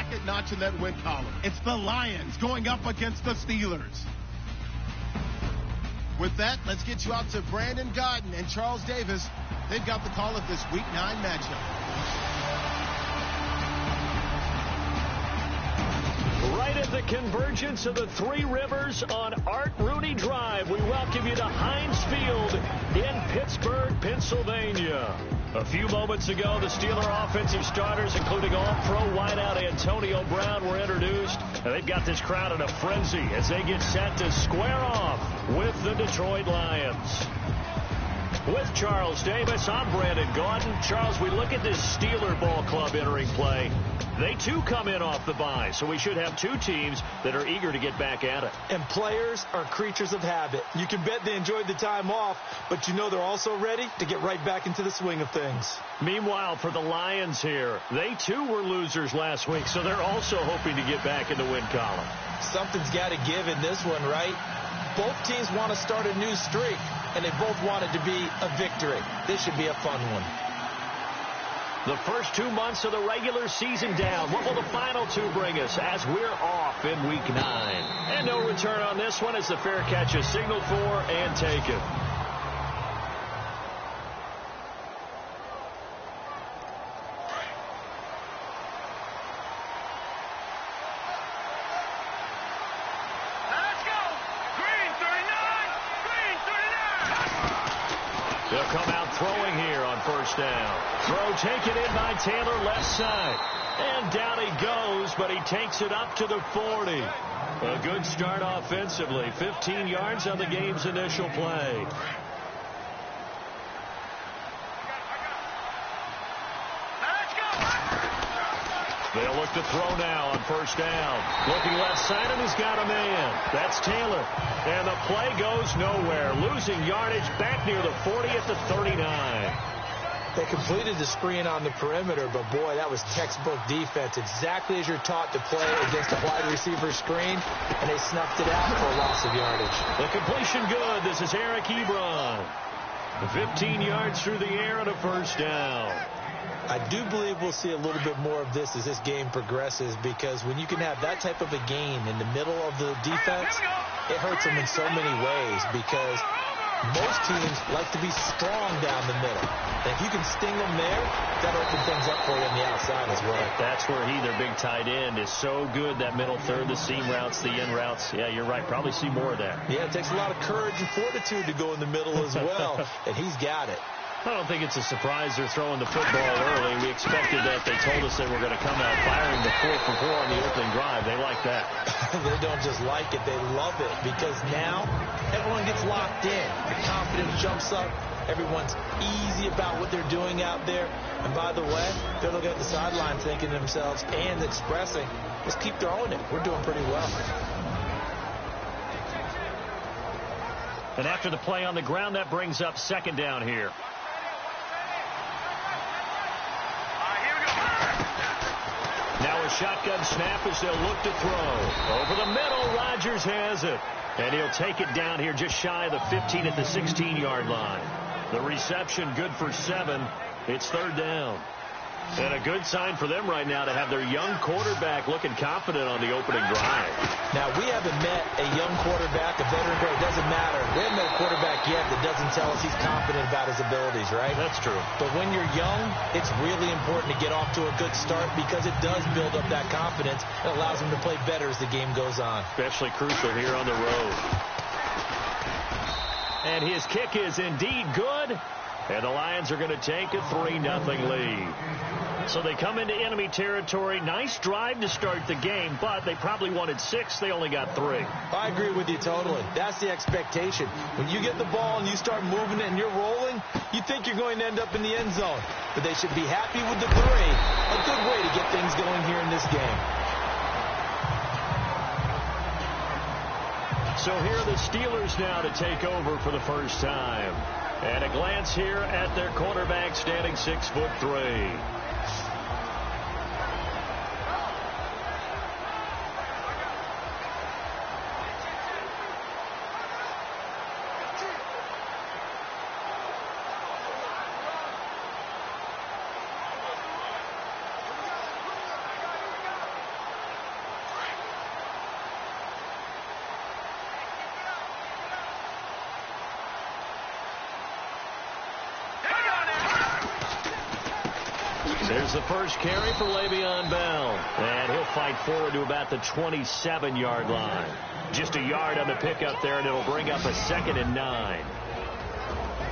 second notch in that win column. It's the Lions going up against the Steelers. With that, let's get you out to Brandon Godden and Charles Davis. They've got the call of this Week 9 matchup. Right at the convergence of the Three Rivers on Art Rooney Drive, we welcome you to Heinz Field in Pittsburgh, Pennsylvania. A few moments ago, the Steeler offensive starters, including all-pro wideout Antonio Brown, were introduced. And they've got this crowd in a frenzy as they get set to square off with the Detroit Lions. With Charles Davis, I'm Brandon Gaudin. Charles, we look at this Steeler ball club entering play. They, too, come in off the bye, so we should have two teams that are eager to get back at it. And players are creatures of habit. You can bet they enjoyed the time off, but you know they're also ready to get right back into the swing of things. Meanwhile, for the Lions here, they, too, were losers last week, so they're also hoping to get back in the win column. Something's got to give in this one, right? Both teams want to start a new streak, and they both want it to be a victory. This should be a fun one. The first 2 months of the regular season down. What will the final two bring us as we're off in Week 9? And no return on this one as the fair catch is signaled for and taken. Let's go! Green 39! Green 39! They'll come out throwing here on first down. Throw taken in by Taylor, left side. And down he goes, but he takes it up to the 40. A good start offensively. 15 yards on the game's initial play. They'll look to throw now on first down. Looking left side, and he's got a man. That's Taylor. And the play goes nowhere. Losing yardage back near the 40 at the 39. They completed the screen on the perimeter, but boy, that was textbook defense. Exactly as you're taught to play against a wide receiver screen, and they snuffed it out for a loss of yardage. The completion good. This is Eric Ebron. 15 yards through the air and a first down. I do believe we'll see a little bit more of this as this game progresses, because when you can have that type of a gain in the middle of the defense, it hurts them in so many ways, because most teams like to be strong down the middle. And if you can sting them there, that'll open things up for you on the outside as well. That's where their big tight end, is so good. That middle third, the seam routes, the in routes. Yeah, you're right. Probably see more of that. Yeah, it takes a lot of courage and fortitude to go in the middle as well, and he's got it. I don't think it's a surprise they're throwing the football early. We expected that. They told us they were going to come out firing the 4 for 4 on the opening drive. They like that. They don't just like it. They love it, because now everyone gets locked in. The confidence jumps up. Everyone's easy about what they're doing out there. And by the way, they're looking at the sideline thinking to themselves and expressing, let's keep throwing it. We're doing pretty well. And after the play on the ground, that brings up second down here. Now a shotgun snap as they'll look to throw. Over the middle, Rodgers has it. And he'll take it down here just shy of the 15 at the 16-yard line. The reception good for 7. It's third down. And a good sign for them right now to have their young quarterback looking confident on the opening drive. Now, we haven't met a young quarterback, a veteran quarterback. It doesn't matter. We haven't met a quarterback yet that doesn't tell us he's confident about his abilities, right? That's true. But when you're young, it's really important to get off to a good start, because it does build up that confidence. It allows him to play better as the game goes on. Especially crucial here on the road. And his kick is indeed good. And the Lions are going to take a 3-0 lead. So they come into enemy territory. Nice drive to start the game, but they probably wanted 6. They only got 3. I agree with you totally. That's the expectation. When you get the ball and you start moving it and you're rolling, you think you're going to end up in the end zone. But they should be happy with the 3. A good way to get things going here in this game. So here are the Steelers now to take over for the first time. And a glance here at their quarterback, standing 6'3". is the first carry for Le'Veon Bell. And he'll fight forward to about the 27-yard line. Just a yard on the pickup there, and it'll bring up a 2nd and 9.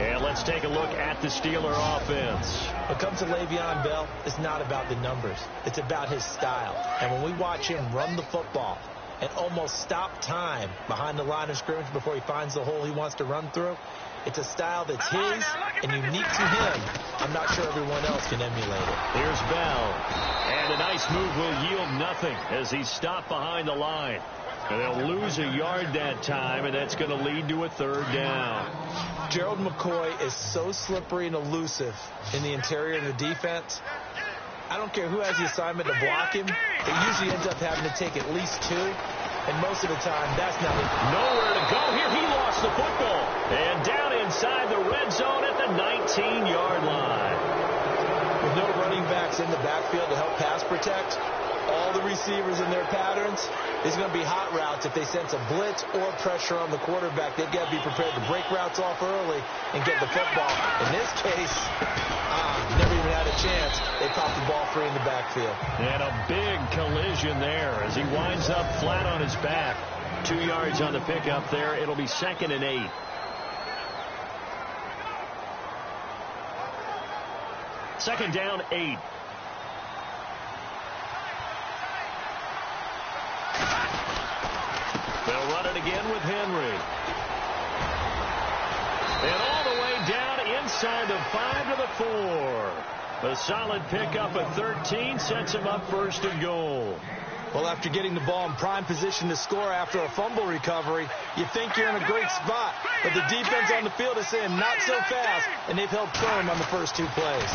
And let's take a look at the Steeler offense. When it comes to Le'Veon Bell, it's not about the numbers. It's about his style. And when we watch him run the football and almost stop time behind the line of scrimmage before he finds the hole he wants to run through, it's a style that's his and unique to him. I'm not sure everyone else can emulate it. Here's Bell. And a nice move will yield nothing as he's stopped behind the line. And they'll lose a yard that time, and that's going to lead to a 3rd down. Gerald McCoy is so slippery and elusive in the interior of the defense. I don't care who has the assignment to block him. It usually ends up having to take at least 2. And most of the time, that's not it. Nowhere to go here. He lost the football. And down inside the red zone at the 19-yard line. With no running backs in the backfield to help pass protect, all the receivers in their patterns, there's going to be hot routes if they sense a blitz or pressure on the quarterback. They've got to be prepared to break routes off early and get the football. In this case, never even had a chance. They popped the ball free in the backfield. And a big collision there as he winds up flat on his back. 2 yards on the pickup there. It'll be 2nd and 8. Second down, 8. They'll run it again with Henry. And all the way down inside the 5 to the 4. A solid pickup at 13 sets him up 1st and goal. Well, after getting the ball in prime position to score after a fumble recovery, you think you're in a great spot. But the defense on the field is saying not so fast, and they've held firm on the first 2 plays.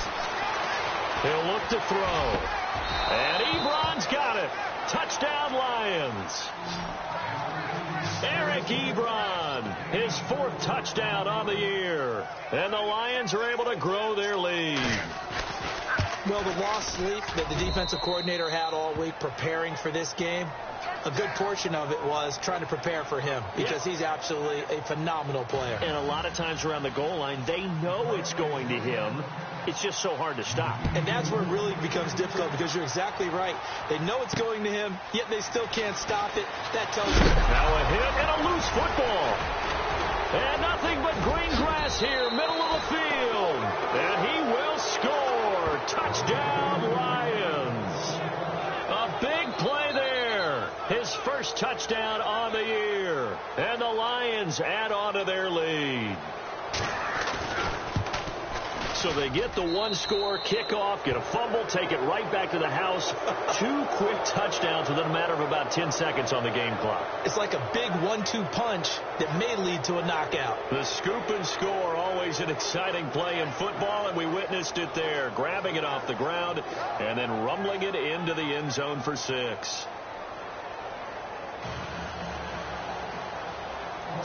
He'll look to throw. And Ebron's got it. Touchdown, Lions. Eric Ebron, his 4th touchdown on the year. And the Lions are able to grow their lead. Well, the lost sleep that the defensive coordinator had all week preparing for this game, a good portion of it was trying to prepare for him because he's absolutely a phenomenal player. And a lot of times around the goal line, they know it's going to him. It's just so hard to stop. And that's where it really becomes difficult because you're exactly right. They know it's going to him, yet they still can't stop it. That tells you. Now a hit and a loose football. And nothing but green grass here, middle of the field. And he will score. Touchdown, Lions. A big play there. His 1st touchdown on the year. And the Lions add on to their lead. So they get the 1-score kickoff, get a fumble, take it right back to the house. 2 quick touchdowns within a matter of about 10 seconds on the game clock. It's like a big 1-2 punch that may lead to a knockout. The scoop and score, always an exciting play in football, and we witnessed it there. Grabbing it off the ground and then rumbling it into the end zone for 6.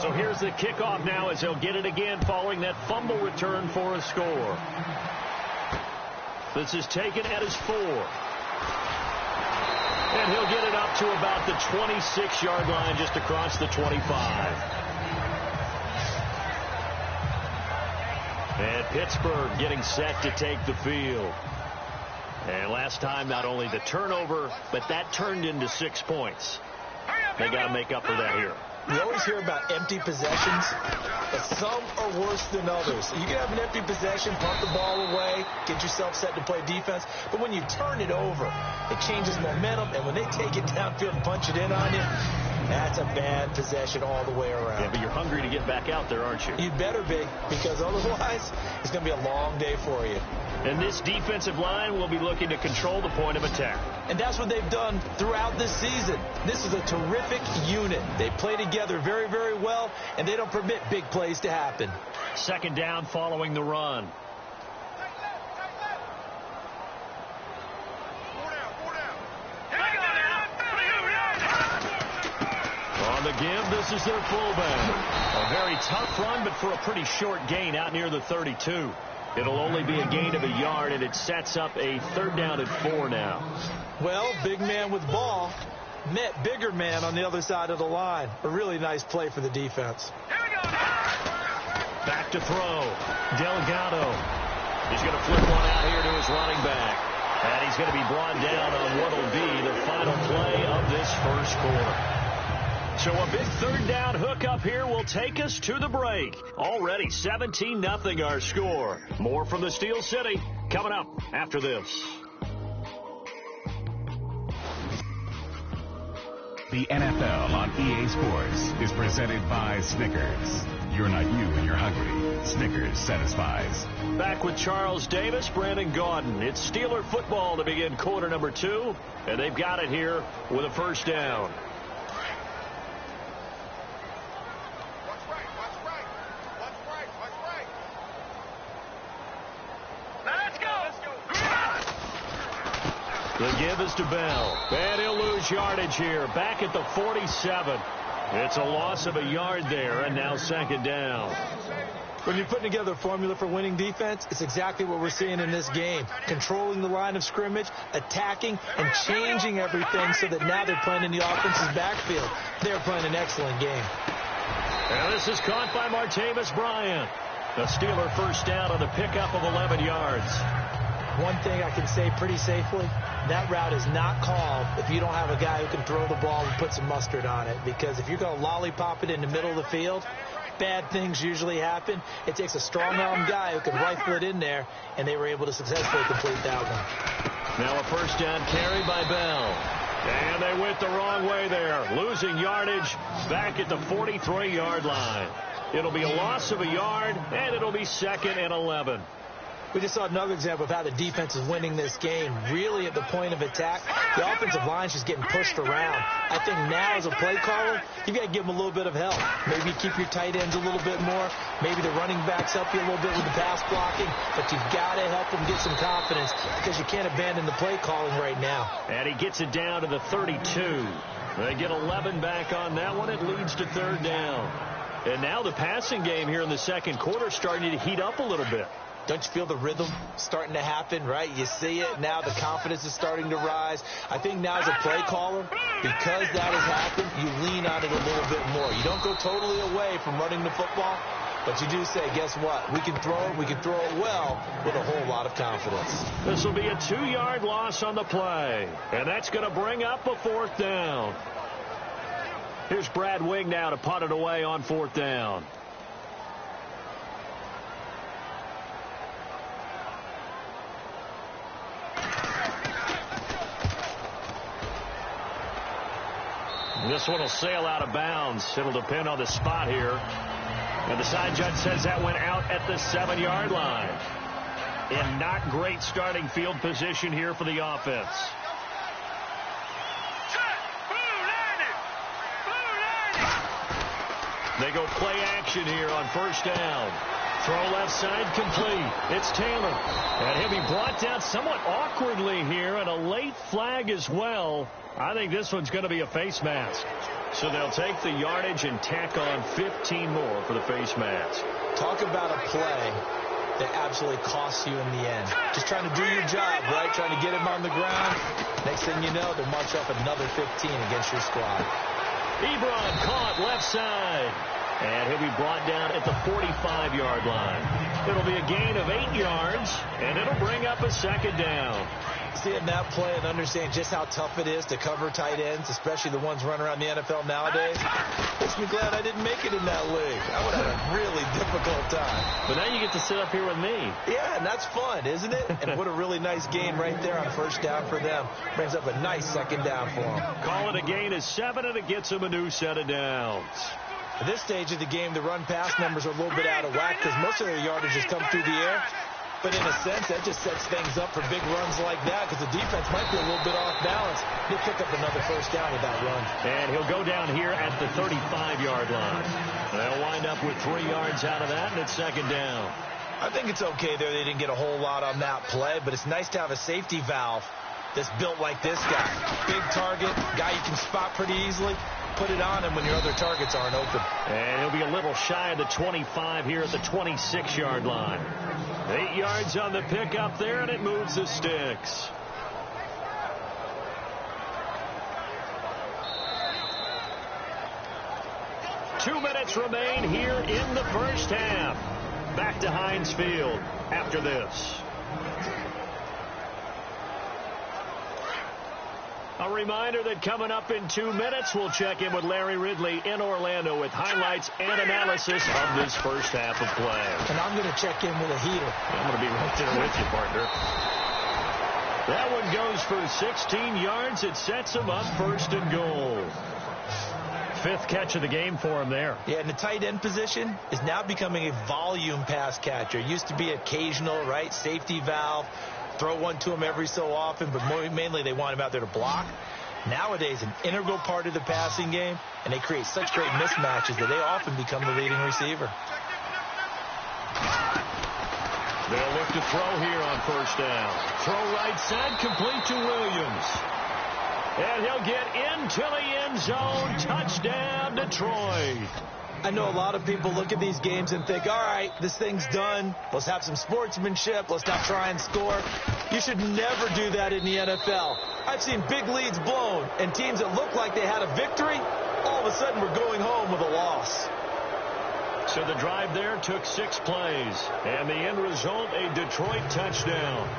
So here's the kickoff now as he'll get it again following that fumble return for a score. This is taken at his 4. And he'll get it up to about the 26-yard line just across the 25. And Pittsburgh getting set to take the field. And last time, not only the turnover, but that turned into 6 points. They got to make up for that here. We always hear about empty possessions, but some are worse than others. You can have an empty possession, pump the ball away, get yourself set to play defense, but when you turn it over, it changes momentum, and when they take it downfield and punch it in on you, that's a bad possession all the way around. Yeah, but you're hungry to get back out there, aren't you? You'd better be, because otherwise, it's going to be a long day for you. And this defensive line will be looking to control the point of attack. And that's what they've done throughout this season. This is a terrific unit. They play together very, very well, and they don't permit big plays to happen. 2nd down following the run. On the give, this is their fullback. A very tough run, but for a pretty short gain out near the 32. It'll only be a gain of a yard, and it sets up a 3rd down and 4 now. Well, big man with ball met bigger man on the other side of the line. A really nice play for the defense. Back to throw. Delgado. He's going to flip one out here to his running back. And he's going to be brought down on what will be the final play of this first quarter. So a big third down hookup here will take us to the break. Already 17-0 our score. More from the Steel City coming up after this. The NFL on EA Sports is presented by Snickers. You're not you when you're hungry. Snickers satisfies. Back with Charles Davis, Brandon Gaudin. It's Steeler football to begin quarter number 2, and they've got it here with a first down. The give is to Bell. And he'll lose yardage here. Back at the 47. It's a loss of a yard there, and now second down. When you're putting together a formula for winning defense, it's exactly what we're seeing in this game. Controlling the line of scrimmage, attacking, and changing everything so that now they're playing in the offense's backfield. They're playing an excellent game. And this is caught by Martavis Bryant. The Steeler first down on the pickup of 11 yards. One thing I can say pretty safely, that route is not called if you don't have a guy who can throw the ball and put some mustard on it. Because if you're going to lollipop it in the middle of the field, bad things usually happen. It takes a strong-arm guy who can rifle it in there, and they were able to successfully complete that one. Now a first down carry by Bell. And they went the wrong way there, losing yardage back at the 43-yard line. It'll be a loss of a yard, and it'll be 2nd and 11. We just saw another example of how the defense is winning this game. Really at the point of attack, the offensive line's just getting pushed around. I think now as a play caller, you got to give them a little bit of help. Maybe keep your tight ends a little bit more. Maybe the running backs help you a little bit with the pass blocking. But you've got to help them get some confidence because you can't abandon the play calling right now. And he gets it down to the 32. They get 11 back on that one. It leads to third down. And now the passing game here in the second quarter starting to heat up a little bit. Don't you feel the rhythm starting to happen, right? You see it now. The confidence is starting to rise. I think now as a play caller, because that has happened, you lean on it a little bit more. You don't go totally away from running the football, but you do say, guess what? We can throw it. We can throw it well with a whole lot of confidence. This will be a 2-yard loss on the play, and that's going to bring up a fourth down. Here's Brad Wing now to punt it away on fourth down. This one will sail out of bounds. It'll depend on the spot here. And the side judge says that went out at the 7-yard line. In not great starting field position here for the offense. They go play action here on first down. Throw left side complete. It's Taylor. And he'll be brought down somewhat awkwardly here, and a late flag as well. I think this one's going to be a face mask. So they'll take the yardage and tack on 15 more for the face mask. Talk about a play that absolutely costs you in the end. Just trying to do your job, right? Trying to get him on the ground. Next thing you know, they'll march up another 15 against your squad. Ebron caught left side. And he'll be brought down at the 45-yard line. It'll be a gain of 8 yards, and it'll bring up a second down. Seeing that play and understand just how tough it is to cover tight ends, especially the ones running around the NFL nowadays, makes me glad I didn't make it in that league. I would have a really difficult time. But now you get to sit up here with me. Yeah, and that's fun, isn't it? And what a really nice gain right there on first down for them. Brings up a nice second down for them. Call it a gain of 7, and it gets them a new set of downs. At this stage of the game, the run-pass numbers are a little bit out of whack because most of their yardage has come through the air. But in a sense, that just sets things up for big runs like that because the defense might be a little bit off balance. He'll pick up another first down with that run. And he'll go down here at the 35-yard line. They'll wind up with 3 yards out of that, and it's second down. I think it's okay there. They didn't get a whole lot on that play, but it's nice to have a safety valve that's built like this guy. Big target, guy you can spot pretty easily. Put it on him when your other targets aren't open. And he'll be a little shy of the 25 here at the 26-yard line. 8 yards on the pickup there, and it moves the sticks. Two minutes remain here in the first half. Back to Heinz Field after this. A reminder that coming up in 2 minutes, we'll check in with Larry Ridley in Orlando with highlights and analysis of this first half of play. And I'm going to check in with a heater. I'm going to be right there with you, partner. That one goes for 16 yards. It sets him up 1st and goal. 5th catch of the game for him there. Yeah, and the tight end position is now becoming a volume pass catcher. Used to be occasional, right? Safety valve. Throw one to him every so often, but mainly they want him out there to block. Nowadays, an integral part of the passing game, and they create such great mismatches that they often become the leading receiver. They'll look to throw here on 1st down. Throw right side, complete to Williams. And he'll get into the end zone. Touchdown, Detroit. I know a lot of people look at these games and think, all right, this thing's done. Let's have some sportsmanship. Let's not try and score. You should never do that in the NFL. I've seen big leads blown, and teams that look like they had a victory, all of a sudden we're going home with a loss. So the drive there took 6 plays, and the end result, a Detroit touchdown.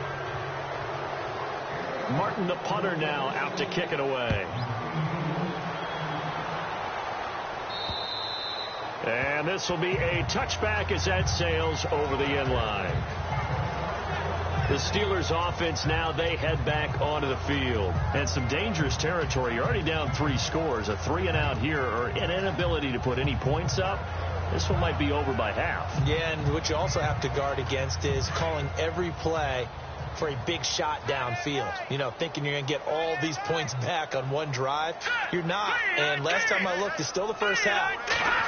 Martin, the punter, now out to kick it away. And this will be a touchback as that sails over the end line. The Steelers offense now, they head back onto the field. And some dangerous territory. You're already down 3 scores. A 3-and-out here, or an inability to put any points up. This one might be over by half. Yeah, and what you also have to guard against is calling every play for a big shot downfield. You know, thinking you're going to get all these points back on one drive. You're not. And last time I looked, it's still the first half.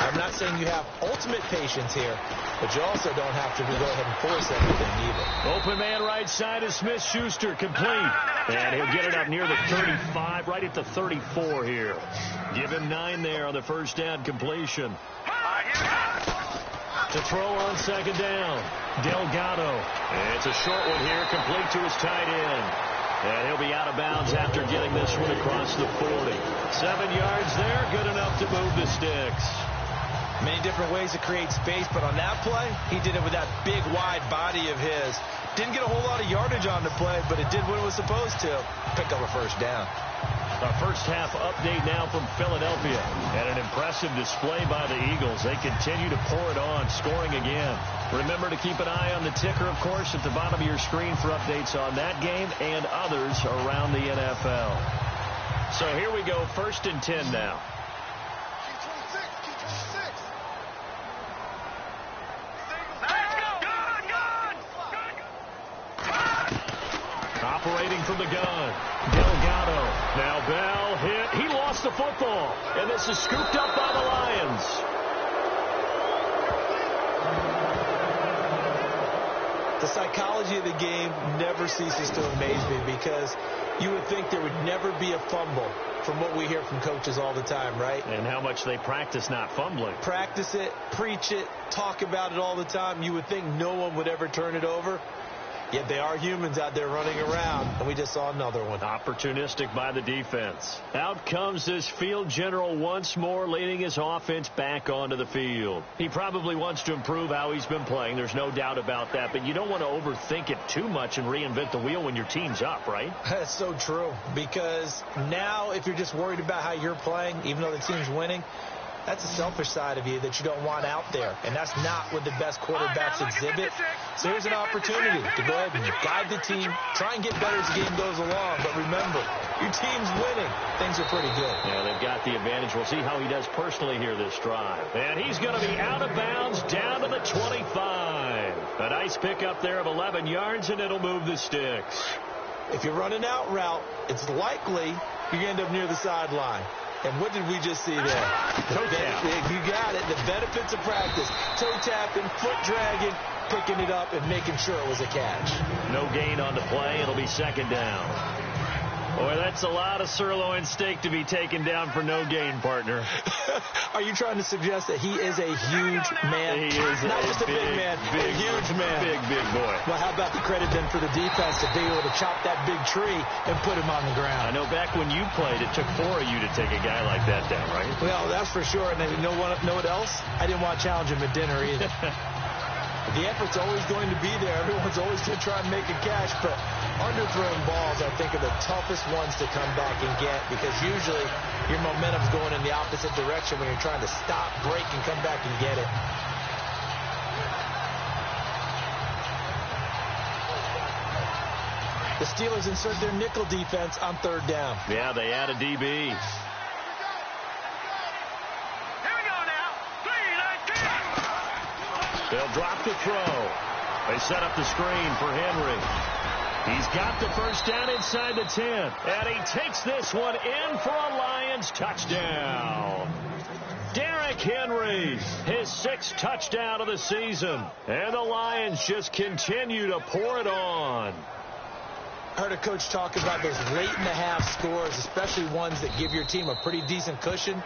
I'm not saying you have ultimate patience here, but you also don't have to go ahead and force everything either. Open man right side is Smith-Schuster, complete. And he'll get it up near the 35, right at the 34 here. Give him 9 there on the 1st down completion. To throw on 2nd down, Delgado. And it's a short one here, complete to his tight end. And he'll be out of bounds after getting this one across the 40. 7 yards there, good enough to move the sticks. Many different ways to create space, but on that play, he did it with that big, wide body of his. Didn't get a whole lot of yardage on the play, but it did what it was supposed to. Pick up a 1st down. A first half update now from Philadelphia. And an impressive display by the Eagles. They continue to pour it on, scoring again. Remember to keep an eye on the ticker, of course, at the bottom of your screen for updates on that game and others around the NFL. So here we go, 1st and 10 now. Operating from the gun, Delgado. Now Bell hit. He lost the football. And this is scooped up by the Lions. The psychology of the game never ceases to amaze me because you would think there would never be a fumble from what we hear from coaches all the time, right? And how much they practice not fumbling. Practice it, preach it, talk about it all the time. You would think no one would ever turn it over. Yet they are humans out there running around, and we just saw another one. Opportunistic by the defense. Out comes this field general once more, leading his offense back onto the field. He probably wants to improve how he's been playing. There's no doubt about that, but you don't want to overthink it too much and reinvent the wheel when your team's up, right? That's so true, because now if you're just worried about how you're playing, even though the team's winning, that's a selfish side of you that you don't want out there. And that's not what the best quarterbacks exhibit. So here's an opportunity to go ahead and guide the team, try and get better as the game goes along. But remember, your team's winning. Things are pretty good. Yeah, they've got the advantage. We'll see how he does personally here this drive. And he's going to be out of bounds down to the 25. A nice pickup there of 11 yards, and it'll move the sticks. If you're running out route, it's likely you're going to end up near the sideline. And what did we just see there? Toe tap. You got it. The benefits of practice. Toe tapping, foot dragging, picking it up, and making sure it was a catch. No gain on the play. It'll be 2nd down. Boy, that's a lot of sirloin steak to be taken down for no gain, partner. Are you trying to suggest that he is a huge man? He is not just a big man, but a huge man. Big boy. Well, how about the credit then for the defense to be able to chop that big tree and put him on the ground? I know back when you played, it took 4 of you to take a guy like that down, right? Well, that's for sure. And then you know what else? I didn't want to challenge him at dinner either. The effort's always going to be there. Everyone's always going to try and make a catch, but underthrown balls, I think, are the toughest ones to come back and get because usually your momentum's going in the opposite direction when you're trying to stop, break, and come back and get it. The Steelers insert their nickel defense on third down. Yeah, they add a DB. They'll drop the throw. They set up the screen for Henry. He's got the first down inside the 10. And he takes this one in for a Lions touchdown. Derrick Henry, his 6th touchdown of the season. And the Lions just continue to pour it on. I heard a coach talk about those late-in-the-half scores, especially ones that give your team a pretty decent cushion.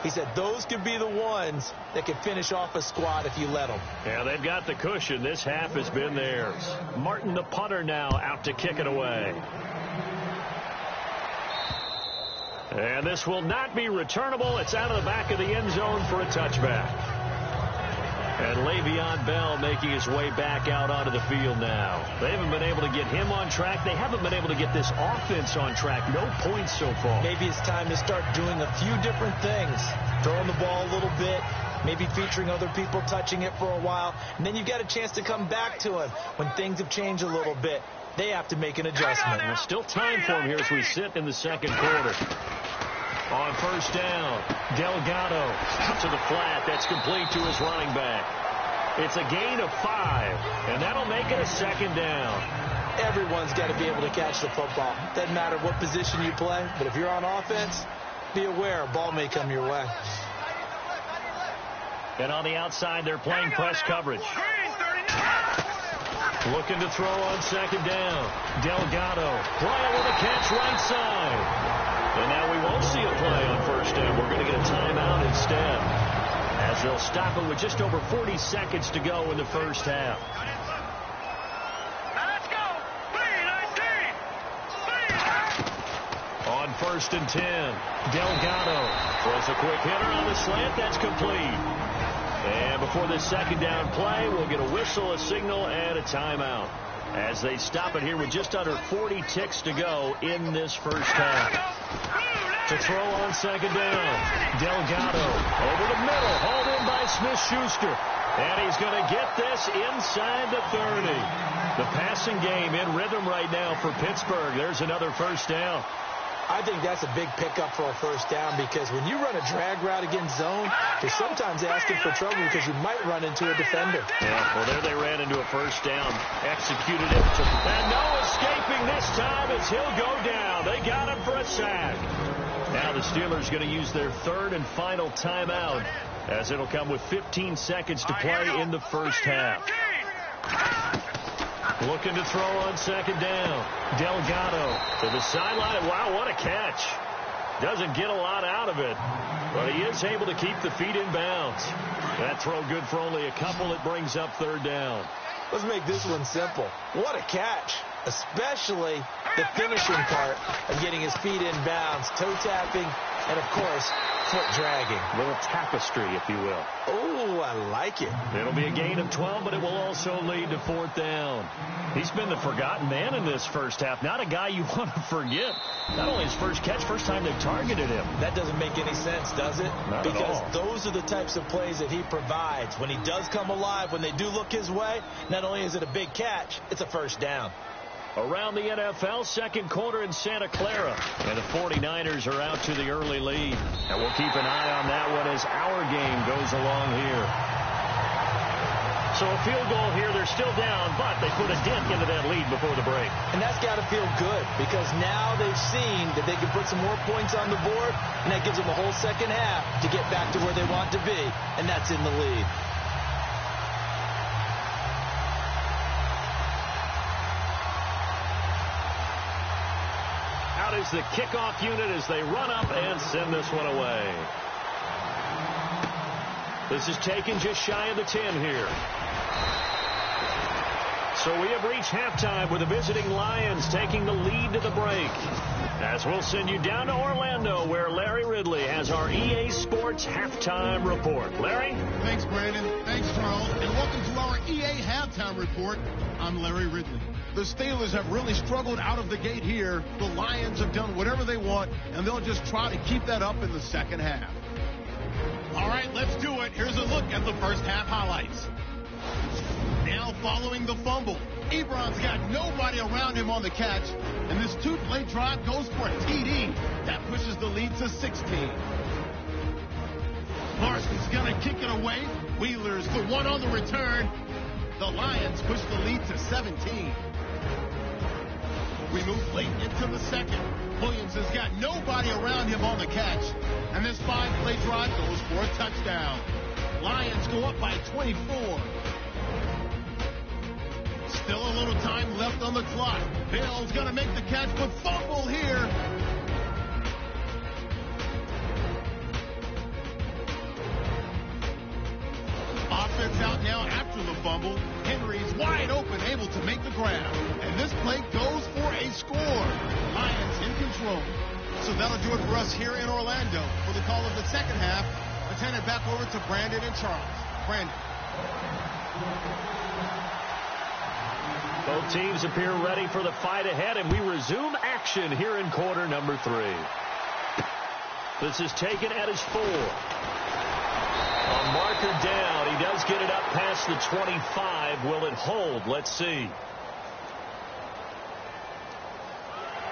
He said those could be the ones that can finish off a squad if you let them. Yeah, they've got the cushion. This half has been theirs. Martin, the punter, now out to kick it away. And this will not be returnable. It's out of the back of the end zone for a touchback. And Le'Veon Bell making his way back out onto the field now. They haven't been able to get him on track. They haven't been able to get this offense on track. No points so far. Maybe it's time to start doing a few different things. Throwing the ball a little bit, maybe featuring other people touching it for a while. And then you've got a chance to come back to him when things have changed a little bit. They have to make an adjustment. There's still time for him here as we sit in the second quarter. On first down, Delgado out to the flat. That's complete to his running back. It's a gain of 5, and that'll make it a second down. Everyone's got to be able to catch the football. Doesn't matter what position you play, but if you're on offense, be aware a ball may come your way. And on the outside, they're playing press coverage. Looking to throw on second down. Delgado, Bryant with a catch right side. And now we won't see a play on first down. We're going to get a timeout instead, as they'll stop it with just over 40 seconds to go in the first half. Let's go. 3-19. On first and 10, Delgado throws a quick hitter on the slant. That's complete. And before this second down play, we'll get a whistle, a signal, and a timeout, as they stop it here with just under 40 ticks to go in this first half. To throw on second down, Delgado over the middle, hauled in by Smith-Schuster. And he's going to get this inside the 30. The passing game in rhythm right now for Pittsburgh. There's another first down. I think that's a big pickup for a first down because when you run a drag route against zone, you're sometimes asking for trouble because you might run into a defender. Yeah, well, there they ran into a first down, executed it. And no escaping this time as he'll go down. They got him for a sack. Now the Steelers going to use their third and final timeout, as it'll come with 15 seconds to play in the first half. Looking to throw on second down. Delgado to the sideline. Wow, what a catch. Doesn't get a lot out of it, but he is able to keep the feet in bounds. That throw good for only a couple. It brings up third down. Let's make this one simple. What a catch, especially the finishing part of getting his feet in bounds, toe tapping, and, of course, foot dragging. A little tapestry, if you will. Oh, I like it. It'll be a gain of 12, but it will also lead to fourth down. He's been the forgotten man in this first half. Not a guy you want to forget. Not only his first catch, first time they've targeted him. That doesn't make any sense, does it? Not because at all. Those are the types of plays that he provides. When he does come alive, when they do look his way, not only is it a big catch, it's a first down. Around the NFL, second quarter in Santa Clara. And the 49ers are out to the early lead. And we'll keep an eye on that one as our game goes along here. So a field goal here, they're still down, but they put a dent into that lead before the break. And that's got to feel good because now they've seen that they can put some more points on the board, and that gives them a whole second half to get back to where they want to be, and that's in the lead. Out is the kickoff unit as they run up and send this one away. This is taken just shy of the 10 here. So we have reached halftime with the visiting Lions taking the lead to the break. As we'll send you down to Orlando, where Larry Ridley has our EA Sports Halftime Report. Larry? Thanks, Brandon. Thanks, Charles. And welcome to our EA Halftime Report. I'm Larry Ridley. The Steelers have really struggled out of the gate here. The Lions have done whatever they want, and they'll just try to keep that up in the second half. All right, let's do it. Here's a look at the first half highlights. Now following the fumble, Ebron's got nobody around him on the catch, and this two-play drive goes for a TD. That pushes the lead to 16. Larson's going to kick it away. Wheeler's the one on the return. The Lions push the lead to 17. We move late into the second. Williams has got nobody around him on the catch, and this 5-play drive goes for a touchdown. Lions go up by 24. Still a little time left on the clock. Bill's going to make the catch, but fumble here. Offense out now after the fumble. Henry's wide open, able to make the grab. And this play goes for a score. Lions in control. So that'll do it for us here in Orlando. For the call of the second half, let's hand it back over to Brandon and Charles. Brandon. Both teams appear ready for the fight ahead, and we resume action here in quarter number 3. This is taken at his 4. A marker down. He does get it up past the 25. Will it hold? Let's see.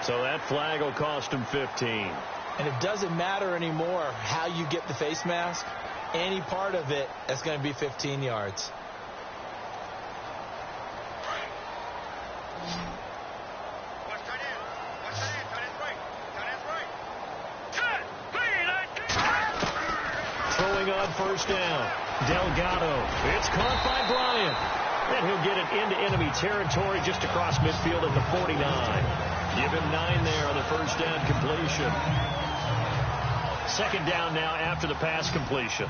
So that flag will cost him 15. And it doesn't matter anymore how you get the face mask. Any part of it, that's going to be 15 yards. Throwing on first down. Delgado. It's caught by Bryant. And he'll get it into enemy territory just across midfield at the 49. Give him 9 there on the first down completion. Second down now after the pass completion.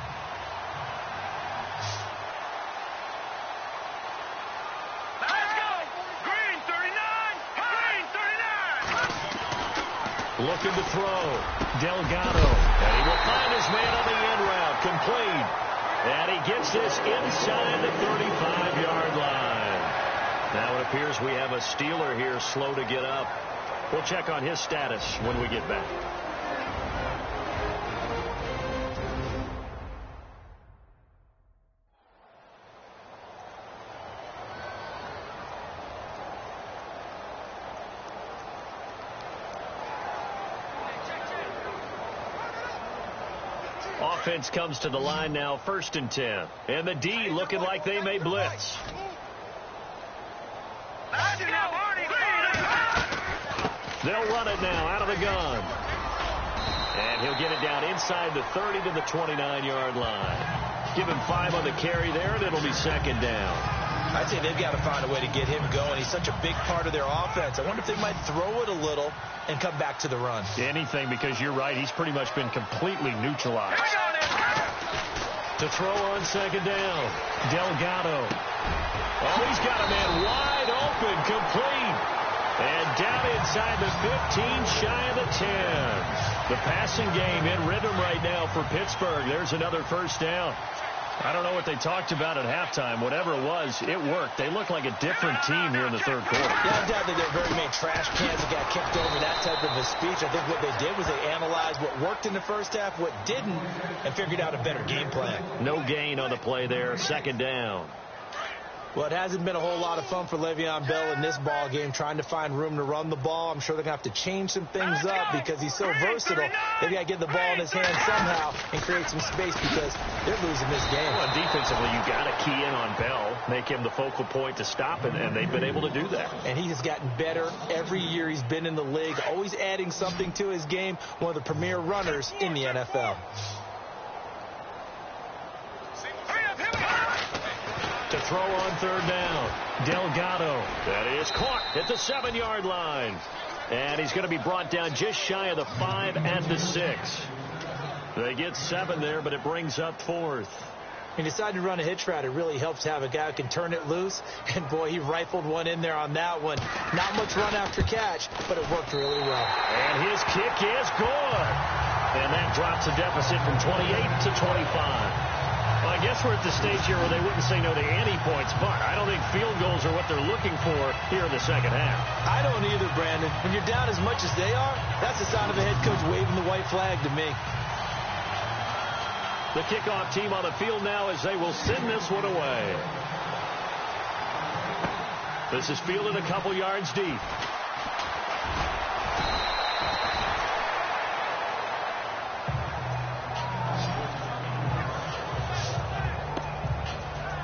Looking to throw. Delgado. And he will find his man on the end route. Complete. And he gets this inside the 35-yard line. Now it appears we have a Steeler here slow to get up. We'll check on his status when we get back. Offense comes to the line now, 1st and 10. And the D looking like they may blitz. They'll run it now out of the gun. And he'll get it down inside the 30 to the 29-yard line. Give him 5 on the carry there, and it'll be second down. I'd say they've got to find a way to get him going. He's such a big part of their offense. I wonder if they might throw it a little and come back to the run. Anything, because you're right. He's pretty much been completely neutralized. To throw on second down. Delgado. Oh, he's got a man wide open, complete. And down inside the 15, shy of the 10. The passing game in rhythm right now for Pittsburgh. There's another first down. I don't know what they talked about at halftime. Whatever it was, it worked. They look like a different team here in the third quarter. Yeah, I doubt that there were very many trash cans that got kicked over, that type of a speech. I think what they did was they analyzed what worked in the first half, what didn't, and figured out a better game plan. No gain on the play there. Second down. Well, it hasn't been a whole lot of fun for Le'Veon Bell in this ball game, trying to find room to run the ball. I'm sure they're going to have to change some things up because he's so versatile. They've got to get the ball in his hands somehow and create some space because they're losing this game. Well, defensively, you got to key in on Bell, make him the focal point to stop it, and they've been able to do that. And he has gotten better every year he's been in the league, always adding something to his game, one of the premier runners in the NFL. To throw on third down. Delgado. That is caught at the 7-yard line. And he's going to be brought down just shy of the 5 and the 6. They get 7 there, but it brings up 4th. He decided to run a hitch route. It really helps to have a guy who can turn it loose. And, boy, he rifled one in there on that one. Not much run after catch, but it worked really well. And his kick is good. And that drops the deficit from 28 to 25. Well, I guess we're at the stage here where they wouldn't say no to any points, but I don't think field goals are what they're looking for here in the second half. I don't either, Brandon. When you're down as much as they are, that's the sign of a head coach waving the white flag to me. The kickoff team on the field now as they will send this one away. This is fielded a couple yards deep.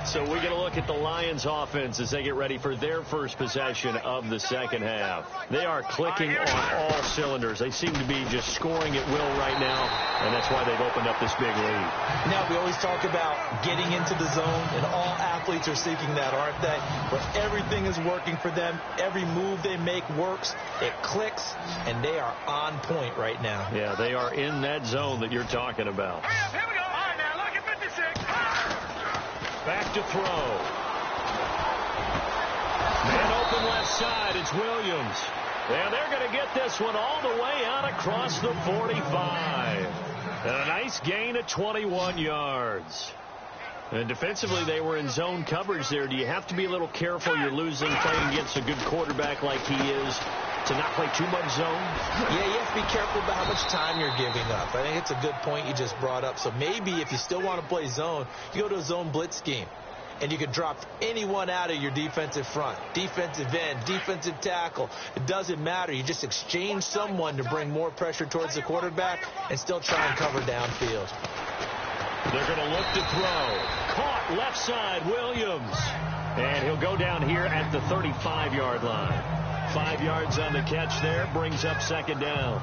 So we get a look at the Lions offense as they get ready for their first possession of the second half. They are clicking on all cylinders. They seem to be just scoring at will right now, and that's why they've opened up this big lead. Now, we always talk about getting into the zone, and all athletes are seeking that, aren't they? But everything is working for them. Every move they make works. It clicks, and they are on point right now. Yeah, they are in that zone that you're talking about. Here we go. All right, now, look at 56. Back to throw. Man open left side. It's Williams. And they're going to get this one all the way out across the 45. And a nice gain of 21 yards. And defensively, they were in zone coverage there. Do you have to be a little careful? You're losing playing against a good quarterback like he is to not play too much zone? Yeah, you have to be careful about how much time you're giving up. I think it's a good point you just brought up. So maybe if you still want to play zone, you go to a zone blitz scheme. And you can drop anyone out of your defensive front. Defensive end, defensive tackle. It doesn't matter. You just exchange someone to bring more pressure towards the quarterback and still try and cover downfield. They're going to look to throw. Caught left side, Williams. And he'll go down here at the 35-yard line. 5 yards on the catch there, brings up second down.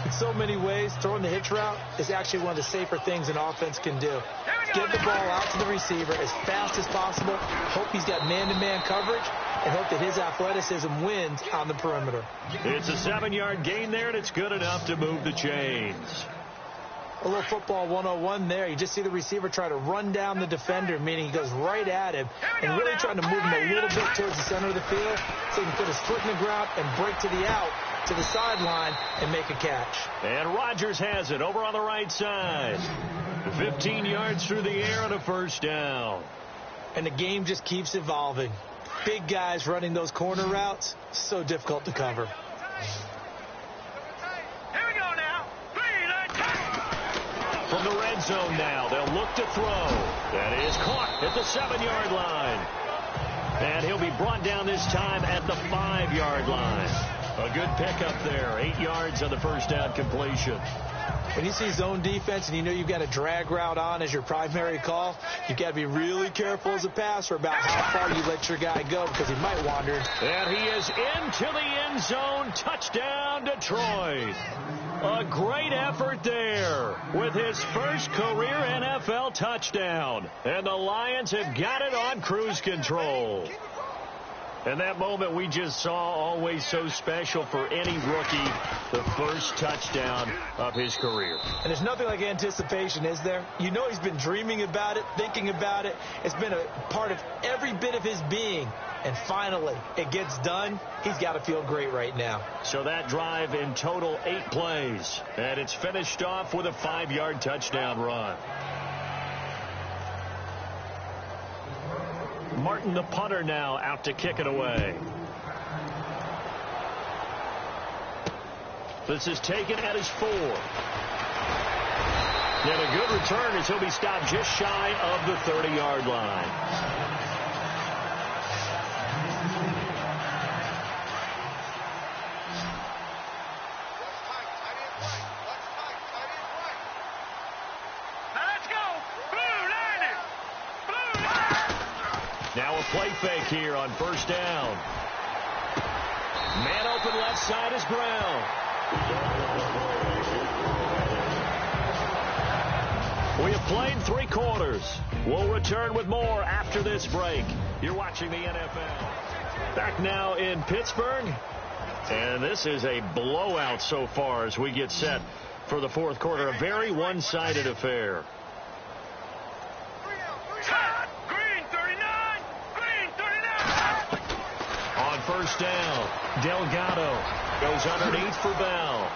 In so many ways, throwing the hitch route is actually one of the safer things an offense can do. Get the ball out to the receiver as fast as possible, hope he's got man-to-man coverage, and hope that his athleticism wins on the perimeter. It's a 7-yard gain there, and it's good enough to move the chains. A little football 101 there. You just see the receiver try to run down the defender, meaning he goes right at him and really trying to move him a little bit towards the center of the field so he can put his foot in the ground and break to the out, to the sideline, and make a catch. And Rodgers has it over on the right side. 15 yards through the air and a first down. And the game just keeps evolving. Big guys running those corner routes, so difficult to cover. From the red zone now, they'll look to throw. That is caught at the 7-yard line. And he'll be brought down this time at the 5-yard line. A good pickup there. 8 yards on the first down completion. When you see zone defense and you know you've got a drag route on as your primary call, you've got to be really careful as a passer about how far you let your guy go because he might wander. And he is into the end zone. Touchdown, Detroit. A great effort there with his first career NFL touchdown. And the Lions have got it on cruise control. And that moment we just saw, always so special for any rookie, the first touchdown of his career. And there's nothing like anticipation, is there? You know he's been dreaming about it, thinking about it. It's been a part of every bit of his being. And finally, it gets done. He's got to feel great right now. So that drive in total 8 plays. And it's finished off with a 5-yard touchdown run. Martin, the punter, now out to kick it away. This is taken at his 4. And a good return as he'll be stopped just shy of the 30-yard line. Now a play fake here on first down. Man open left side is Brown. We have played 3 quarters. We'll return with more after this break. You're watching the NFL. Back now in Pittsburgh. And this is a blowout so far as we get set for the fourth quarter. A very one-sided affair. First down. Delgado goes underneath for Bell.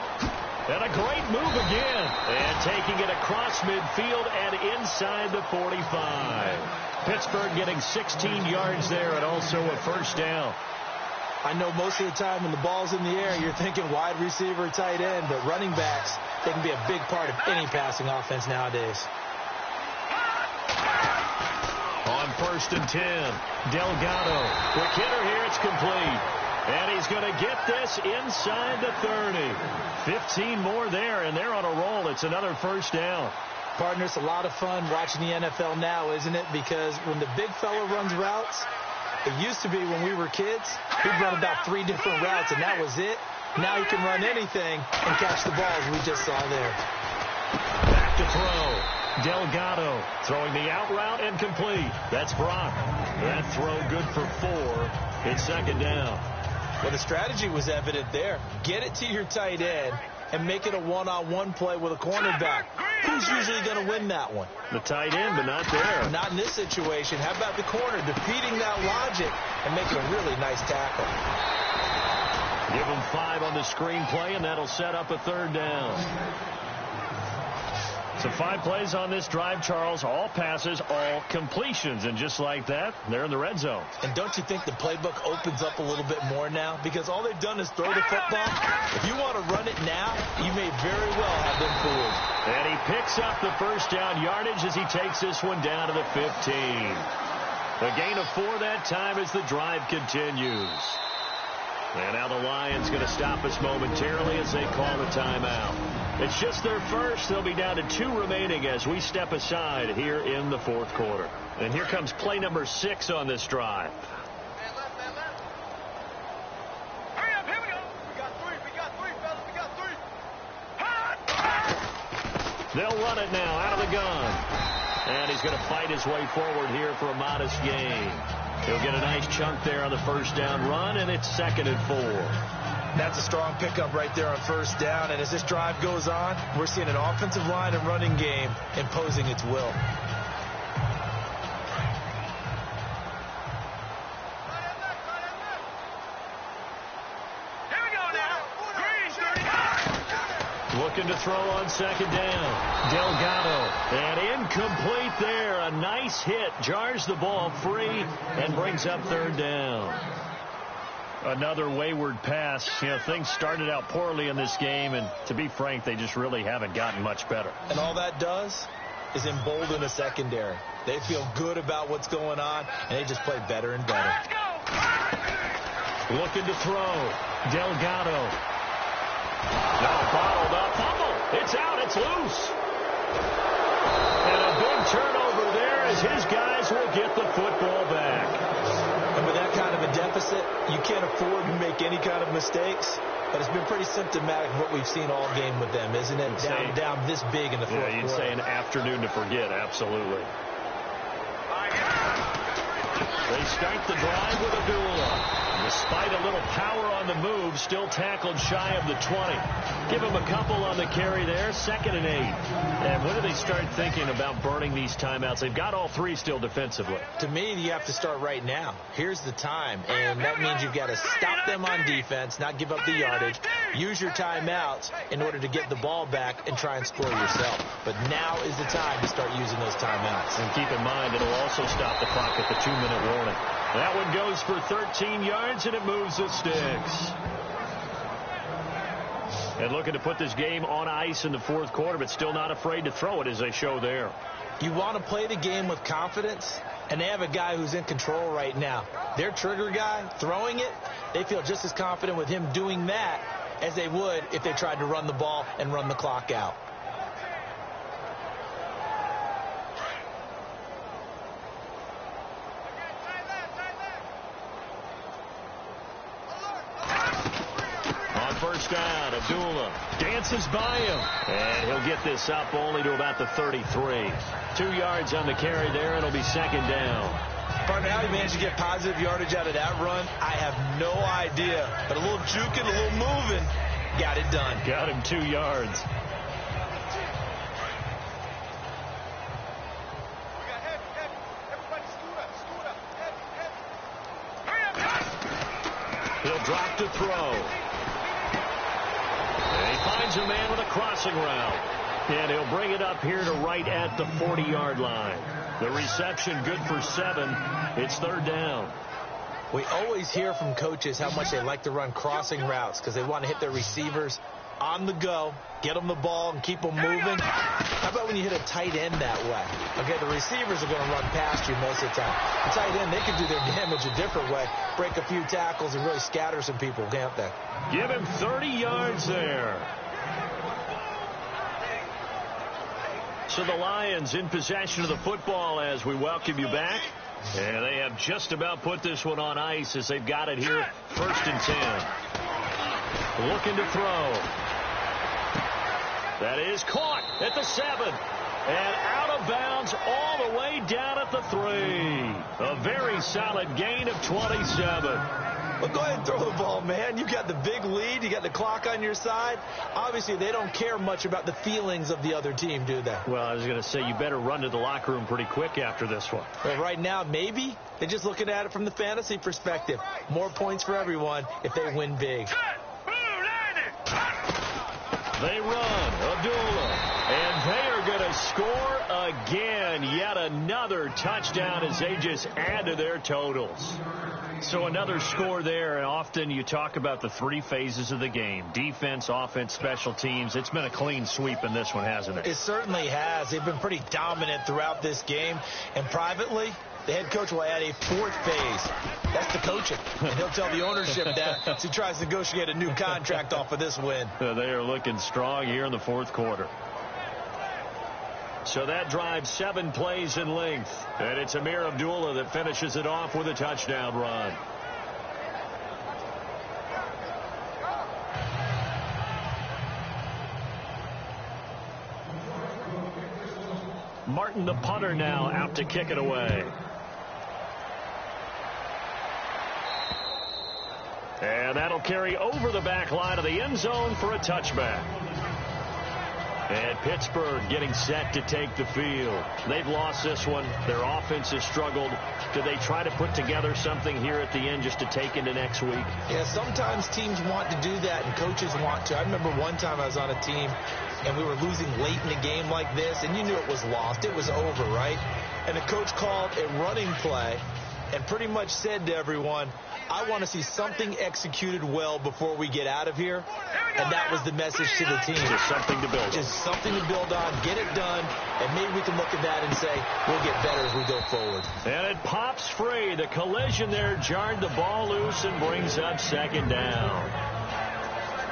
And a great move again. And taking it across midfield and inside the 45. Pittsburgh getting 16 yards there and also a first down. I know most of the time when the ball's in the air, you're thinking wide receiver, tight end, but running backs, they can be a big part of any passing offense nowadays. On 1st and 10, Delgado. Quick hitter here, it's complete. And he's going to get this inside the 30. 15 more there, and they're on a roll. It's another first down. Partner, it's a lot of fun watching the NFL now, isn't it? Because when the big fella runs routes, it used to be when we were kids, he'd run about 3 different routes, and that was it. Now he can run anything and catch the balls we just saw there. Back to throw. Delgado throwing the out route and complete. That's Brock. That throw good for 4. It's second down. Well, the strategy was evident there. Get it to your tight end and make it a one-on-one play with a cornerback. Who's usually going to win that one? The tight end, but not there. Not in this situation. How about the corner defeating that logic and making a really nice tackle? Give him 5 on the screenplay, and that'll set up a third down. So 5 plays on this drive, Charles. All passes, all completions. And just like that, they're in the red zone. And don't you think the playbook opens up a little bit more now? Because all they've done is throw the football. If you want to run it now, you may very well have been fooled. And he picks up the first down yardage as he takes this one down to the 15. A gain of 4 that time as the drive continues. And now the Lions going to stop us momentarily as they call the timeout. It's just their first. They'll be down to 2 remaining as we step aside here in the 4th quarter. And here comes play number 6 on this drive. Hurry up, here we go. We got 3, fellas, we got 3. They'll run it now out of the gun. And he's going to fight his way forward here for a modest gain. He'll get a nice chunk there on the first down run, and it's 2nd and 4. That's a strong pickup right there on first down. And as this drive goes on, we're seeing an offensive line and running game imposing its will. Here we go now. Looking to throw on 2nd down. Delgado. And incomplete there. A nice hit. Jars the ball free and brings up 3rd down. Another wayward pass. You know, things started out poorly in this game, and to be frank, they just really haven't gotten much better. And all that does is embolden the secondary. They feel good about what's going on, and they just play better and better. Let's go. Looking to throw. Delgado. Now bottled up. Fumble. It's out. It's loose. And a big turnover there as his guys will get the football back. And with that kind of a deficit, you can't afford to make any kind of mistakes. But it's been pretty symptomatic of what we've seen all game with them, isn't it? Down this big in the 4th quarter. You'd say an afternoon to forget. Absolutely. They start the drive with Abdullah. Despite a little power on the move, still tackled shy of the 20. Give him a couple on the carry there. 2nd and 8. And when do they start thinking about burning these timeouts? They've got all 3 still defensively. To me, you have to start right now. Here's the time, and that means you've got to stop them on defense, not give up the yardage, use your timeouts in order to get the ball back and try and score yourself. But now is the time to start using those timeouts. And keep in mind, it'll also stop the clock at the 2-minute warning. That one goes for 13 yards, and it moves the sticks. And looking to put this game on ice in the 4th quarter, but still not afraid to throw it as they show there. You want to play the game with confidence, and they have a guy who's in control right now. Their trigger guy throwing it, they feel just as confident with him doing that as they would if they tried to run the ball and run the clock out. First down, Abdullah dances by him, and he'll get this up only to about the 33. 2 yards on the carry there, and it'll be 2nd down. Partner, how he managed to get positive yardage out of that run, I have no idea. But a little juking, a little moving, got it done. Got him 2 yards. He'll drop to throw. And he finds finds a man with a crossing route. And he'll bring it up here to right at the 40-yard line. The reception good for 7. It's 3rd down. We always hear from coaches how much they like to run crossing routes because they want to hit their receivers on the go, get them the ball, and keep them moving. How about when you hit a tight end that way? Okay, the receivers are going to run past you most of the time. The tight end, they can do their damage a different way, break a few tackles, and really scatter some people, can't they? Give him 30 yards there. So the Lions in possession of the football as we welcome you back. And they have just about put this one on ice as they've got it here, 1st and 10. Looking to throw. That is caught at the 7. And out of bounds all the way down at the 3. A very solid gain of 27. Well, go ahead and throw the ball, man. You got the big lead. You got the clock on your side. Obviously, they don't care much about the feelings of the other team, do they? Well, I was going to say, you better run to the locker room pretty quick after this one. Well, right now, maybe. They're just looking at it from the fantasy perspective. More points for everyone if they win big. They run. Abdullah. And they are going to score again. Yet another touchdown as they just add to their totals. So another score there, and often you talk about the 3 phases of the game. Defense, offense, special teams. It's been a clean sweep in this one, hasn't it? It certainly has. They've been pretty dominant throughout this game. And privately, the head coach will add a 4th phase. That's the coaching. And he'll tell the ownership that as he tries to negotiate a new contract off of this win. They are looking strong here in the 4th quarter. So that drives 7 plays in length. And it's Amir Abdullah that finishes it off with a touchdown run. Martin, the punter, now out to kick it away. And that'll carry over the back line of the end zone for a touchback. And Pittsburgh getting set to take the field. They've lost this one. Their offense has struggled. Do they try to put together something here at the end just to take into next week? Yeah, sometimes teams want to do that and coaches want to. I remember one time I was on a team and we were losing late in a game like this, and you knew it was lost. It was over, right? And the coach called a running play and pretty much said to everyone, I want to see something executed well before we get out of here. And that was the message to the team. Just something to build on. Just something to build on, get it done, and maybe we can look at that and say, we'll get better as we go forward. And it pops free. The collision there jarred the ball loose and brings up 2nd down.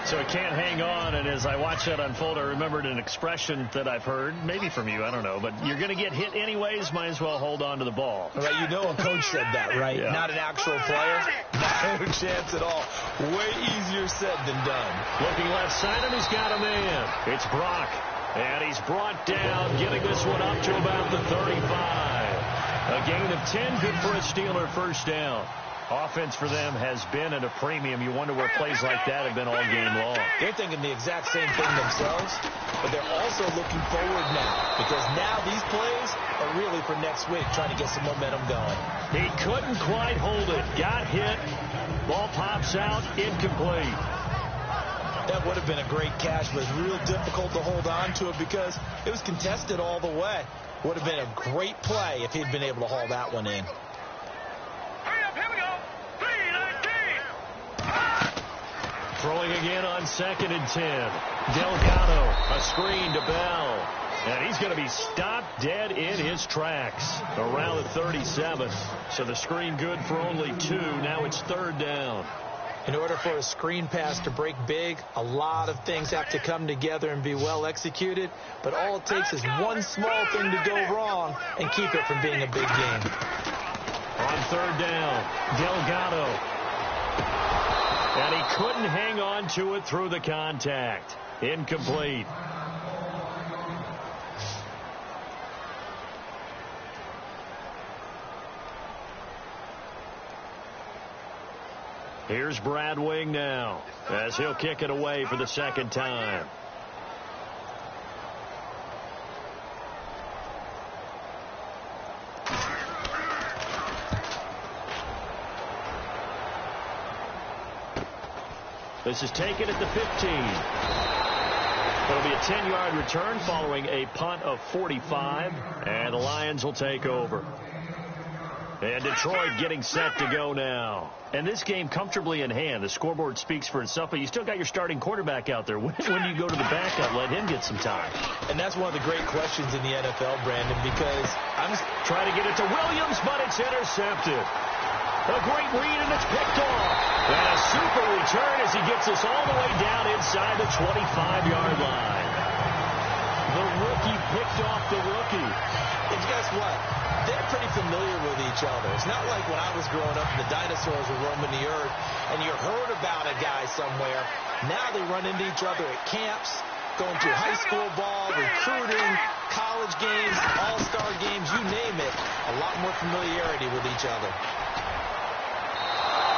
So it can't hang on, and as I watched that unfold, I remembered an expression that I've heard, maybe from you, I don't know, but you're going to get hit anyways, might as well hold on to the ball. All right, you know a coach said that, right? Yeah. Not an actual player. No chance at all. Way easier said than done. Looking left side, and he's got a man. It's Brock, and he's brought down, getting this one up to about the 35. A gain of 10, good for a Steeler 1st down. Offense for them has been at a premium. You wonder where plays like that have been all game long. They're thinking the exact same thing themselves, but they're also looking forward now because now these plays are really for next week, trying to get some momentum going. He couldn't quite hold it. Got hit. Ball pops out. Incomplete. That would have been a great catch, but it's real difficult to hold on to it because it was contested all the way. Would have been a great play if he'd been able to haul that one in. Throwing again on 2nd and 10. Delgado, a screen to Bell. And he's going to be stopped dead in his tracks around the 37. So the screen good for only 2. Now it's 3rd down. In order for a screen pass to break big, a lot of things have to come together and be well executed. But all it takes is one small thing to go wrong and keep it from being a big game. On 3rd down, Delgado. And he couldn't hang on to it through the contact. Incomplete. Here's Brad Wing now as he'll kick it away for the 2nd time. This is taken at the 15. It'll be a 10-yard return following a punt of 45, and the Lions will take over. And Detroit getting set to go now. And this game comfortably in hand. The scoreboard speaks for itself, but you still got your starting quarterback out there. When do you go to the backup, let him get some time? And that's one of the great questions in the NFL, Brandon, because I'm just trying to get it to Williams, but it's intercepted. A great read, and it's picked off. And a super return as he gets us all the way down inside the 25-yard line. The rookie picked off the rookie. And guess what? They're pretty familiar with each other. It's not like when I was growing up and the dinosaurs were roaming the earth and you heard about a guy somewhere. Now they run into each other at camps, going to high school ball, recruiting, college games, all-star games, you name it. A lot more familiarity with each other.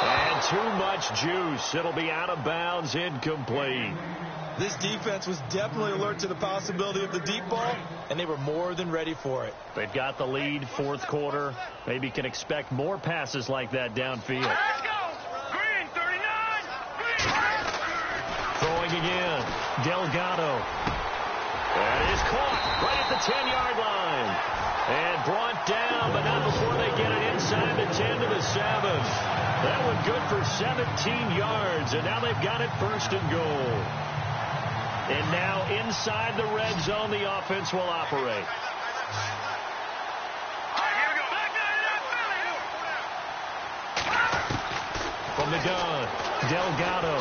And too much juice. It'll be out of bounds, incomplete. This defense was definitely alert to the possibility of the deep ball, and they were more than ready for it. They've got the lead, fourth quarter. Maybe can expect more passes like that downfield. Let's go. Green, 39. Green. Throwing again. Delgado. That is caught right at the 10-yard line. And brought down, but not before they get it inside the 10 to the 7. That one good for 17 yards, and now they've got it first and goal. And now inside the red zone, the offense will operate. From the gun, Delgado.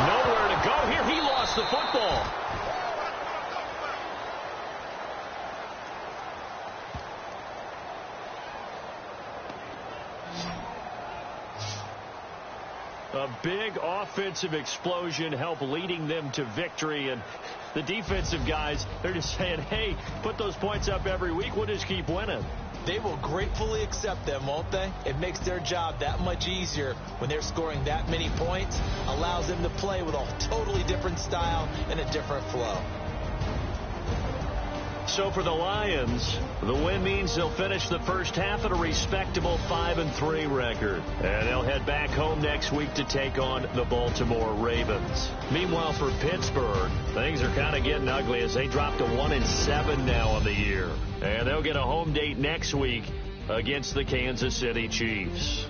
Nowhere to go here. He lost the football. A big offensive explosion helped leading them to victory. And the defensive guys, they're just saying, hey, put those points up every week. We'll just keep winning. They will gratefully accept them, won't they? It makes their job that much easier when they're scoring that many points. Allows them to play with a totally different style and a different flow. So for the Lions, the win means they'll finish the first half at a respectable 5-3 record. And they'll head back home next week to take on the Baltimore Ravens. Meanwhile, for Pittsburgh, things are kind of getting ugly as they drop to 1-7 now on the year. And they'll get a home date next week against the Kansas City Chiefs.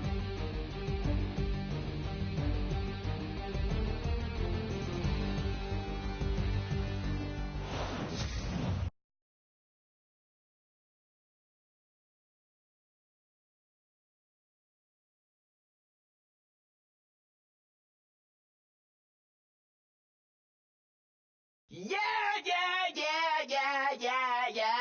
Yeah, yeah, yeah, yeah, yeah, yeah.